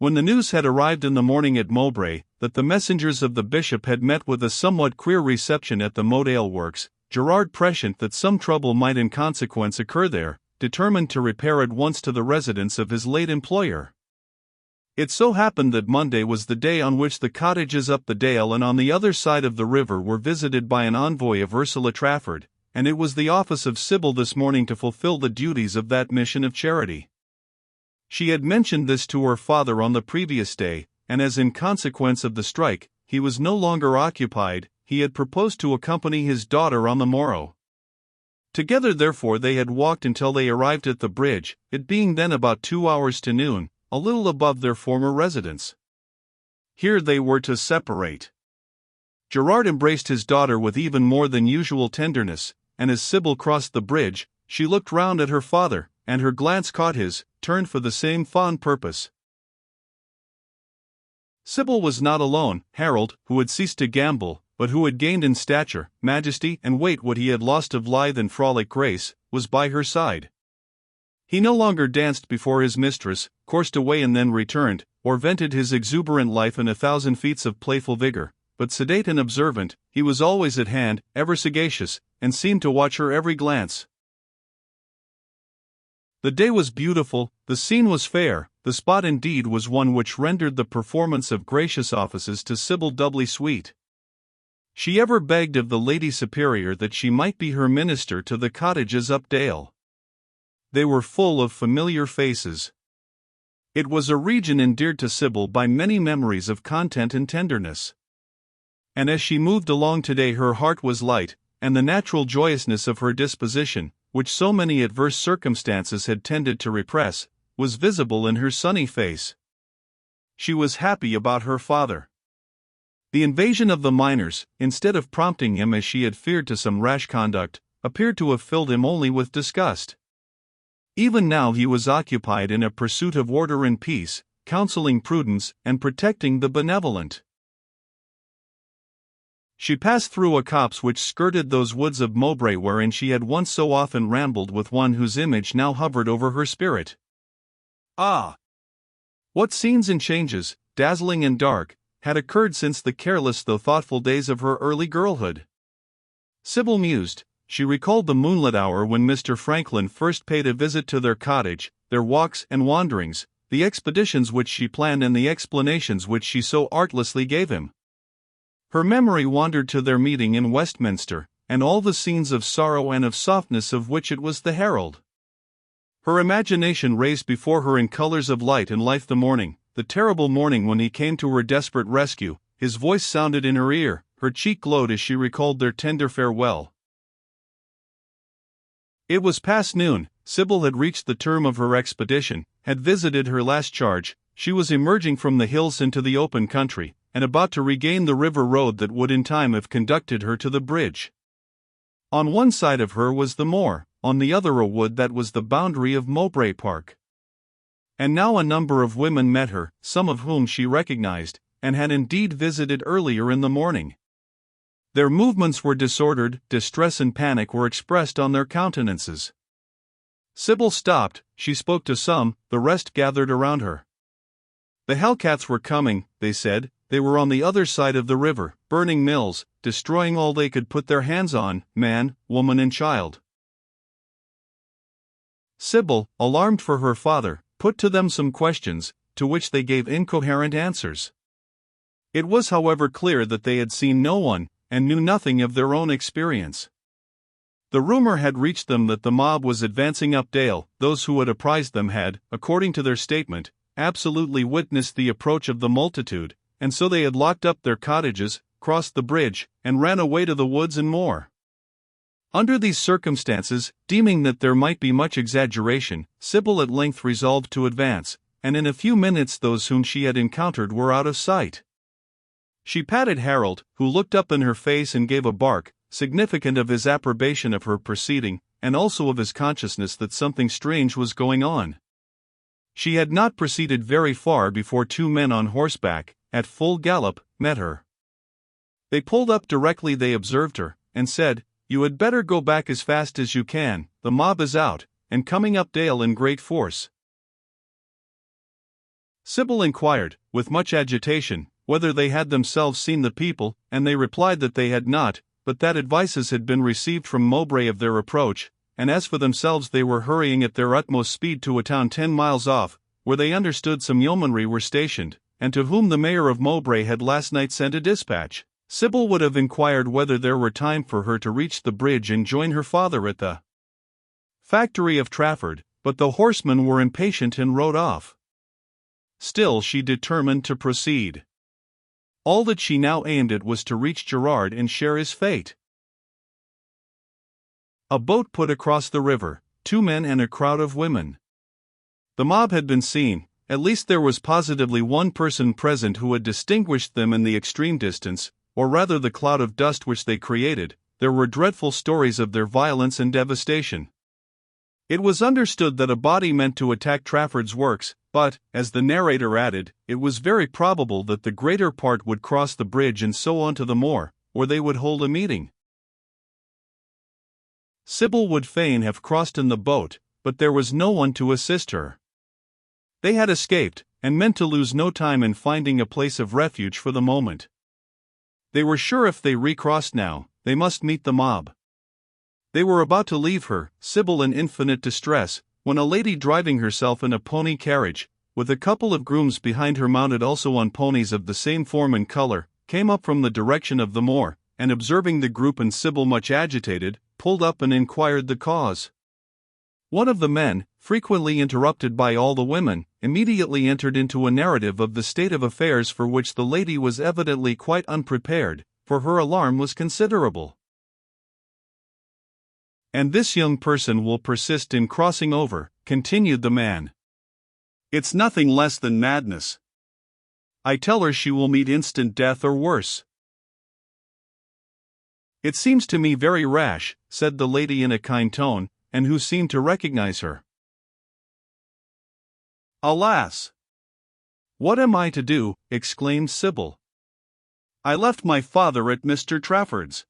When the news had arrived in the morning at Mowbray, that the messengers of the bishop had met with a somewhat queer reception at the Moat Ale Works, Gerard, prescient that some trouble might in consequence occur there, determined to repair at once to the residence of his late employer. It so happened that Monday was the day on which the cottages up the dale and on the other side of the river were visited by an envoy of Ursula Trafford, and it was the office of Sybil this morning to fulfill the duties of that mission of charity. She had mentioned this to her father on the previous day, and as in consequence of the strike, he was no longer occupied, he had proposed to accompany his daughter on the morrow. Together therefore they had walked until they arrived at the bridge, it being then about 2 hours to noon, a little above their former residence. Here they were to separate. Gerard embraced his daughter with even more than usual tenderness, and as Sybil crossed the bridge, she looked round at her father, and her glance caught his, turned for the same fond purpose. Sybil was not alone. Harold, who had ceased to gambol, but who had gained in stature, majesty, and weight what he had lost of lithe and frolic grace, was by her side. He no longer danced before his mistress, coursed away and then returned, or vented his exuberant life in 1,000 feats of playful vigor, but sedate and observant, he was always at hand, ever sagacious, and seemed to watch her every glance. The day was beautiful, the scene was fair, the spot indeed was one which rendered the performance of gracious offices to Sybil doubly sweet. She ever begged of the Lady Superior that she might be her minister to the cottages up dale. They were full of familiar faces. It was a region endeared to Sybil by many memories of content and tenderness. And as she moved along today her heart was light, and the natural joyousness of her disposition, which so many adverse circumstances had tended to repress, was visible in her sunny face. She was happy about her father. The invasion of the miners, instead of prompting him as she had feared to some rash conduct, appeared to have filled him only with disgust. Even now he was occupied in a pursuit of order and peace, counseling prudence, and protecting the benevolent. She passed through a copse which skirted those woods of Mowbray wherein she had once so often rambled with one whose image now hovered over her spirit. Ah! What scenes and changes, dazzling and dark, had occurred since the careless though thoughtful days of her early girlhood! Sybil mused. She recalled the moonlit hour when Mr. Franklin first paid a visit to their cottage, their walks and wanderings, the expeditions which she planned and the explanations which she so artlessly gave him. Her memory wandered to their meeting in Westminster, and all the scenes of sorrow and of softness of which it was the herald. Her imagination raised before her in colors of light and life the morning, the terrible morning when he came to her desperate rescue. His voice sounded in her ear, her cheek glowed as she recalled their tender farewell. It was past noon. Sybil had reached the term of her expedition, had visited her last charge, she was emerging from the hills into the open country, and about to regain the river road that would in time have conducted her to the bridge. On one side of her was the moor, on the other a wood that was the boundary of Mowbray Park. And now a number of women met her, some of whom she recognized, and had indeed visited earlier in the morning. Their movements were disordered, distress and panic were expressed on their countenances. Sybil stopped, she spoke to some, the rest gathered around her. The Hellcats were coming, they said. They were on the other side of the river, burning mills, destroying all they could put their hands on, man, woman and child. Sybil, alarmed for her father, put to them some questions, to which they gave incoherent answers. It was however clear that they had seen no one, and knew nothing of their own experience. The rumor had reached them that the mob was advancing up dale. Those who had apprised them had, according to their statement, absolutely witnessed the approach of the multitude, and so they had locked up their cottages, crossed the bridge, and ran away to the woods and moor. Under these circumstances, deeming that there might be much exaggeration, Sybil at length resolved to advance, and in a few minutes those whom she had encountered were out of sight. She patted Harold, who looked up in her face and gave a bark, significant of his approbation of her proceeding, and also of his consciousness that something strange was going on. She had not proceeded very far before two men on horseback, at full gallop, met her. They pulled up directly they observed her, and said, "You had better go back as fast as you can, the mob is out, and coming up dale in great force." Sybil inquired, with much agitation, whether they had themselves seen the people, and they replied that they had not, but that advices had been received from Mowbray of their approach, and as for themselves they were hurrying at their utmost speed to a town 10 miles off, where they understood some yeomanry were stationed, and to whom the mayor of Mowbray had last night sent a dispatch. Sybil would have inquired whether there were time for her to reach the bridge and join her father at the factory of Trafford, but the horsemen were impatient and rode off. Still she determined to proceed. All that she now aimed at was to reach Gerard and share his fate. A boat put across the river, 2 men and a crowd of women. The mob had been seen, at least there was positively one person present who had distinguished them in the extreme distance, or rather the cloud of dust which they created. There were dreadful stories of their violence and devastation. It was understood that a body meant to attack Trafford's works, but, as the narrator added, it was very probable that the greater part would cross the bridge and so on to the moor, where they would hold a meeting. Sybil would fain have crossed in the boat, but there was no one to assist her. They had escaped, and meant to lose no time in finding a place of refuge for the moment. They were sure if they recrossed now, they must meet the mob. They were about to leave her, Sybil in infinite distress, when a lady driving herself in a pony carriage, with a couple of grooms behind her mounted also on ponies of the same form and color, came up from the direction of the moor, and observing the group and Sybil much agitated, pulled up and inquired the cause. One of the men, frequently interrupted by all the women, immediately entered into a narrative of the state of affairs for which the lady was evidently quite unprepared, for her alarm was considerable. "And this young person will persist in crossing over," continued the man. "It's nothing less than madness. I tell her she will meet instant death or worse." "It seems to me very rash," said the lady in a kind tone, and who seemed to recognize her. "Alas! What am I to do?" exclaimed Sybil. "I left my father at Mr. Trafford's."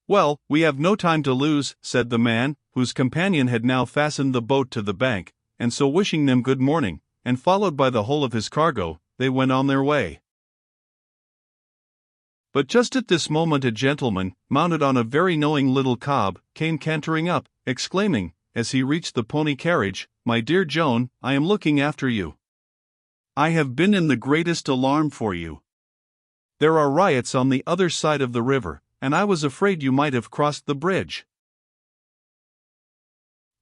"Well, we have no time to lose," said the man, whose companion had now fastened the boat to the bank, and so wishing them good morning, and followed by the whole of his cargo, they went on their way. But just at this moment a gentleman, mounted on a very knowing little cob, came cantering up, exclaiming, as he reached the pony carriage, "My dear Joan, I am looking after you. I have been in the greatest alarm for you. There are riots on the other side of the river, and I was afraid you might have crossed the bridge."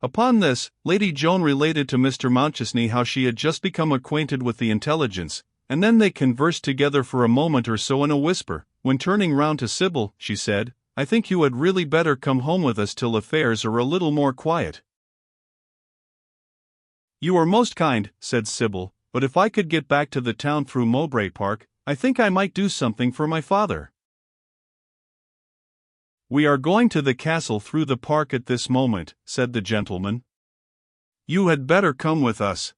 Upon this, Lady Joan related to Mr. Mountchesney how she had just become acquainted with the intelligence, and then they conversed together for a moment or so in a whisper, when turning round to Sybil, she said, "I think you had really better come home with us till affairs are a little more quiet." "You are most kind," said Sybil, "but if I could get back to the town through Mowbray Park, I think I might do something for my father." "We are going to the castle through the park at this moment," said the gentleman. "You had better come with us.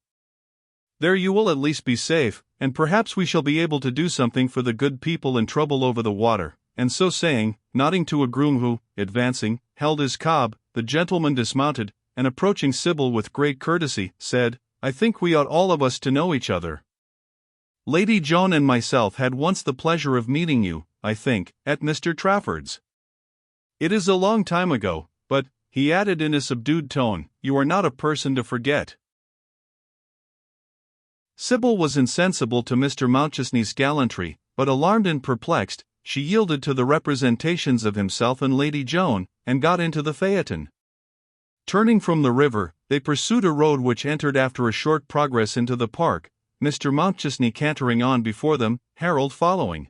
There you will at least be safe, and perhaps we shall be able to do something for the good people in trouble over the water." And so saying, nodding to a groom who, advancing, held his cob, the gentleman dismounted, and approaching Sybil with great courtesy, said, "I think we ought all of us to know each other. Lady Joan and myself had once the pleasure of meeting you, I think, at Mr. Trafford's. It is a long time ago, but," he added in a subdued tone, "you are not a person to forget." Sybil was insensible to Mr. Mountchesney's gallantry, but alarmed and perplexed, she yielded to the representations of himself and Lady Joan, and got into the phaeton. Turning from the river, they pursued a road which entered after a short progress into the park, Mr. Mountchesney cantering on before them, Harold following.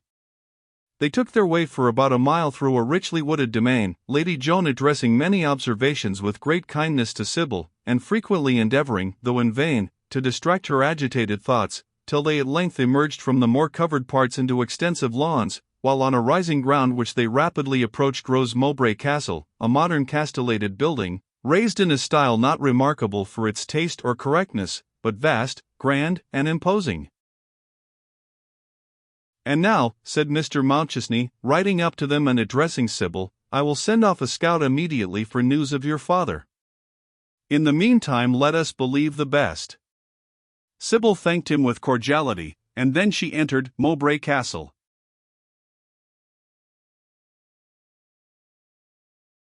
They took their way for about a mile through a richly wooded domain, Lady Joan addressing many observations with great kindness to Sybil, and frequently endeavoring, though in vain, to distract her agitated thoughts, till they at length emerged from the more covered parts into extensive lawns, while on a rising ground which they rapidly approached rose Mowbray Castle, a modern castellated building, raised in a style not remarkable for its taste or correctness, but vast, grand, and imposing. "And now," said Mr. Mountchesney, riding up to them and addressing Sybil, "I will send off a scout immediately for news of your father. In the meantime let us believe the best. Sybil thanked him with cordiality, and then she entered Mowbray Castle.